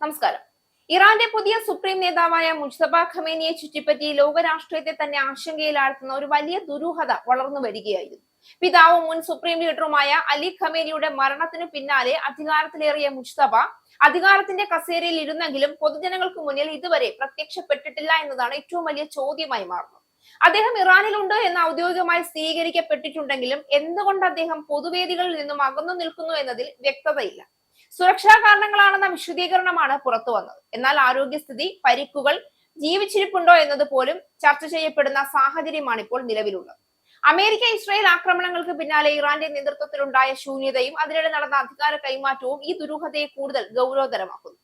നമസ്കാരം. ഇറാന്റെ പുതിയ സുപ്രീം നേതാവായ മുജ്തബ ഖമേനിയെ ചുറ്റിപ്പറ്റി ലോകരാഷ്ട്രീയത്തെ തന്നെ ആശങ്കയിലാഴ്ത്തുന്ന ഒരു വലിയ ദുരൂഹത വളർന്നു വരികയായിരുന്നു. പിതാവും മുൻ സുപ്രീം ലീഡറുമായ അലി ഖമേനിയുടെ മരണത്തിനു പിന്നാലെ അധികാരത്തിലേറിയ മുജ്തബ അധികാരത്തിന്റെ കസേരയിൽ ഇരുന്നെങ്കിലും പൊതുജനങ്ങൾക്ക് മുന്നിൽ ഇതുവരെ പ്രത്യക്ഷപ്പെട്ടിട്ടില്ല എന്നതാണ് ഏറ്റവും വലിയ ചോദ്യമായി മാറുന്നത്. അദ്ദേഹം ഇറാനിലുണ്ട് എന്ന് ഔദ്യോഗികമായി സ്ഥിരീകരിക്കപ്പെട്ടിട്ടുണ്ടെങ്കിലും എന്തുകൊണ്ട് അദ്ദേഹം പൊതുവേദികളിൽ നിന്നും അകന്നു നിൽക്കുന്നു എന്നതിൽ വ്യക്തതയില്ല. സുരക്ഷാ കാരണങ്ങളാണെന്ന വിശദീകരണമാണ് പുറത്തു വന്നത്. എന്നാൽ ആരോഗ്യസ്ഥിതി, പരിക്കുകൾ, ജീവിച്ചിരിപ്പുണ്ടോ എന്നത് പോലും ചർച്ച ചെയ്യപ്പെടുന്ന സാഹചര്യമാണ് ഇപ്പോൾ നിലവിലുള്ളത്. അമേരിക്ക ഇസ്രായേൽ ആക്രമണങ്ങൾക്ക് പിന്നാലെ ഇറാന്റെ നേതൃത്വത്തിലുണ്ടായ ശൂന്യതയും അതിനിടെ നടന്ന അധികാര കൈമാറ്റവും ഈ ദുരൂഹതയെ കൂടുതൽ ഗൗരവതരമാക്കുന്നു.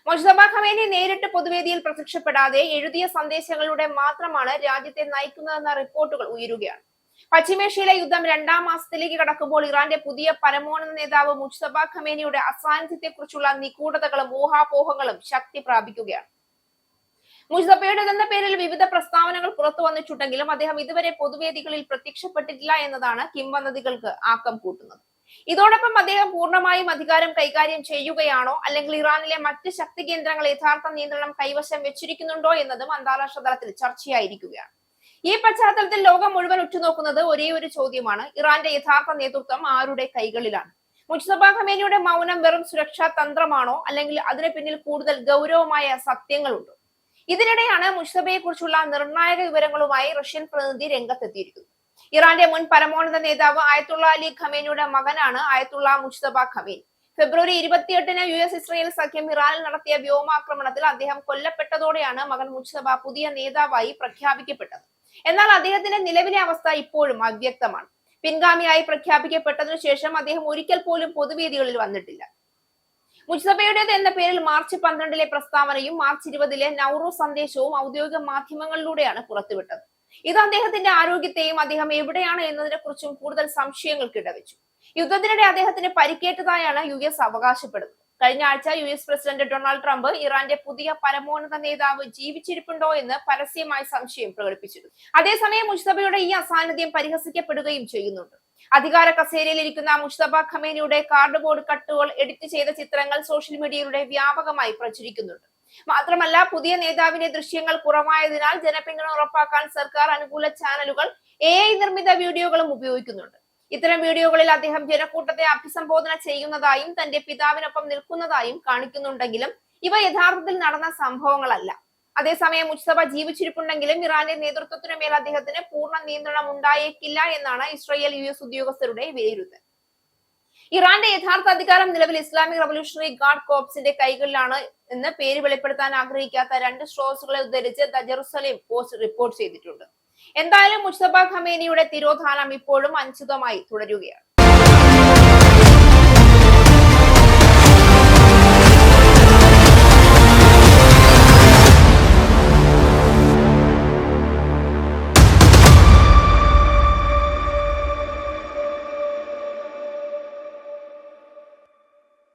മുജ്തബ ഖമേനി നേരിട്ട് പൊതുവേദിയിൽ പ്രത്യക്ഷപ്പെടാതെ എഴുതിയ സന്ദേശങ്ങളിലൂടെ മാത്രമാണ് രാജ്യത്തെ നയിക്കുന്നതെന്ന റിപ്പോർട്ടുകൾ ഉയരുകയാണ്. പശ്ചിമേഷ്യയിലെ യുദ്ധം 2ാം മാസത്തിലേക്ക് കടക്കുമ്പോൾ ഇറാന്റെ പുതിയ പരമോന്നത നേതാവ് മുജ്തബ ഖമേനിയുടെ അസാന്നിധ്യത്തെക്കുറിച്ചുള്ള നിഗൂഢതകളും ഊഹാപോഹങ്ങളും ശക്തി പ്രാപിക്കുകയാണ്. മുജ്തബയുടേതെന്ന പേരിൽ വിവിധ പ്രസ്താവനകൾ പുറത്തു വന്നിട്ടുണ്ടെങ്കിലും അദ്ദേഹം ഇതുവരെ പൊതുവേദികളിൽ പ്രത്യക്ഷപ്പെട്ടിട്ടില്ല എന്നതാണ് കിംവദന്തികൾക്ക് ആക്കം കൂട്ടുന്നത്. ഇതോടൊപ്പം അദ്ദേഹം പൂർണ്ണമായും അധികാരം കൈകാര്യം ചെയ്യുകയാണോ, അല്ലെങ്കിൽ ഇറാനിലെ മറ്റ് ശക്തി കേന്ദ്രങ്ങൾ യഥാർത്ഥ നിയന്ത്രണം കൈവശം വെച്ചിരിക്കുന്നുണ്ടോ എന്നതും അന്താരാഷ്ട്ര തലത്തിൽ ചർച്ചയായിരിക്കുകയാണ്. ഈ പശ്ചാത്തലത്തിൽ ലോകം മുഴുവൻ ഉറ്റുനോക്കുന്നത് ഒരേ ഒരു ചോദ്യമാണ്: ഇറാന്റെ യഥാർത്ഥ നേതൃത്വം ആരുടെ കൈകളിലാണ്? മുജ്തബ ഖമേനിയുടെ മൗനം വെറും സുരക്ഷാ തന്ത്രമാണോ, അല്ലെങ്കിൽ അതിന് പിന്നിൽ കൂടുതൽ ഗൗരവമായ സത്യങ്ങളുണ്ടോ? ഇതിനിടെയാണ് മുജ്തബയെ കുറിച്ചുള്ള നിർണായക വിവരങ്ങളുമായി റഷ്യൻ പ്രതിനിധി രംഗത്തെത്തിയിരിക്കുന്നത്. ഇറാന്റെ മുൻ പരമോന്നത നേതാവ് ആയത്തുള്ള അലി ഖമേനിയുടെ മകനാണ് ആയത്തുള്ള മുജ്തബ ഖമേനി. ഫെബ്രുവരി 28-ന് ഇസ്രായേൽ സഖ്യം ഇറാനിൽ നടത്തിയ വ്യോമാക്രമണത്തിൽ അദ്ദേഹം കൊല്ലപ്പെട്ടതോടെയാണ് മകൻ മുജ്തബ പുതിയ നേതാവായി പ്രഖ്യാപിക്കപ്പെട്ടത്. എന്നാൽ അദ്ദേഹത്തിന്റെ നിലവിലെ അവസ്ഥ ഇപ്പോഴും അവ്യക്തമാണ്. പിൻഗാമിയായി പ്രഖ്യാപിക്കപ്പെട്ടതിനു ശേഷം അദ്ദേഹം ഒരിക്കൽ പോലും പൊതുവേദികളിൽ വന്നിട്ടില്ല. മുജ്തബയുടേത് എന്ന പേരിൽ മാർച്ച് 12-ലെ പ്രസ്താവനയും മാർച്ച് 20-ലെ നൗറൂസ് സന്ദേശവും ഔദ്യോഗിക മാധ്യമങ്ങളിലൂടെയാണ് പുറത്തുവിട്ടത്. ഇത് അദ്ദേഹത്തിന്റെ ആരോഗ്യത്തെയും അദ്ദേഹം എവിടെയാണ് എന്നതിനെ കുറിച്ചും കൂടുതൽ സംശയങ്ങൾക്ക് ഇടവെച്ചു. യുദ്ധത്തിനിടെ അദ്ദേഹത്തിന് പരിക്കേറ്റതായാണ് US അവകാശപ്പെടുന്നത്. കഴിഞ്ഞ ആഴ്ച US പ്രസിഡന്റ് ഡൊണാൾഡ് ട്രംപ് ഇറാന്റെ പുതിയ പരമോന്നത നേതാവ് ജീവിച്ചിരിപ്പുണ്ടോ എന്ന് പരസ്യമായി സംശയം പ്രകടിപ്പിച്ചിരുന്നു. അതേസമയം മുജ്തബയുടെ ഈ അസാന്നിധ്യം പരിഹസിക്കപ്പെടുകയും ചെയ്യുന്നുണ്ട്. അധികാര കസേരയിൽ ഇരിക്കുന്ന മുജ്തബ ഖമേനിയുടെ കാർഡ്ബോർഡ് കട്ടുകൾ എഡിറ്റ് ചെയ്ത ചിത്രങ്ങൾ സോഷ്യൽ മീഡിയയിലൂടെ വ്യാപകമായി പ്രചരിക്കുന്നുണ്ട്. മാത്രമല്ല, പുതിയ നേതാവിന്റെ ദൃശ്യങ്ങൾ കുറവായതിനാൽ ജനപിന്തുണ ഉറപ്പാക്കാൻ സർക്കാർ അനുകൂല ചാനലുകൾ AI നിർമ്മിത വീഡിയോകളും ഉപയോഗിക്കുന്നുണ്ട്. ഇത്തരം വീഡിയോകളിൽ അദ്ദേഹം ജനക്കൂട്ടത്തെ അഭിസംബോധന ചെയ്യുന്നതായും തന്റെ പിതാവിനൊപ്പം നിൽക്കുന്നതായും കാണിക്കുന്നുണ്ടെങ്കിലും ഇവ യഥാർത്ഥത്തിൽ നടന്ന സംഭവങ്ങളല്ല. അതേസമയം മുജ്തബ ജീവിച്ചിരിപ്പുണ്ടെങ്കിലും ഇറാന്റെ നേതൃത്വത്തിനു മേൽ അദ്ദേഹത്തിന് പൂർണ്ണ നിയന്ത്രണം ഉണ്ടായേക്കില്ല എന്നാണ് ഇസ്രായേൽ US ഉദ്യോഗസ്ഥരുടെ വിലയിരുത്തൽ. ഇറാന്റെ യഥാർത്ഥ അധികാരം നിലവിൽ ഇസ്ലാമിക് റവല്യൂഷണറി ഗാർഡ് കോർപ്സിന്റെ കൈകളിലാണ് എന്ന് പേര് വെളിപ്പെടുത്താൻ ആഗ്രഹിക്കാത്ത 2 സ്രോതസ്സുകളെ ഉദ്ധരിച്ച് ദ ജെറുസലേം പോസ്റ്റ് റിപ്പോർട്ട് ചെയ്തിട്ടുണ്ട്. എന്തായാലും മുജ്തബ ഖമേനിയുടെ തിരോധാനം ഇപ്പോഴും അനിശ്ചിതമായി തുടരുകയാണ്.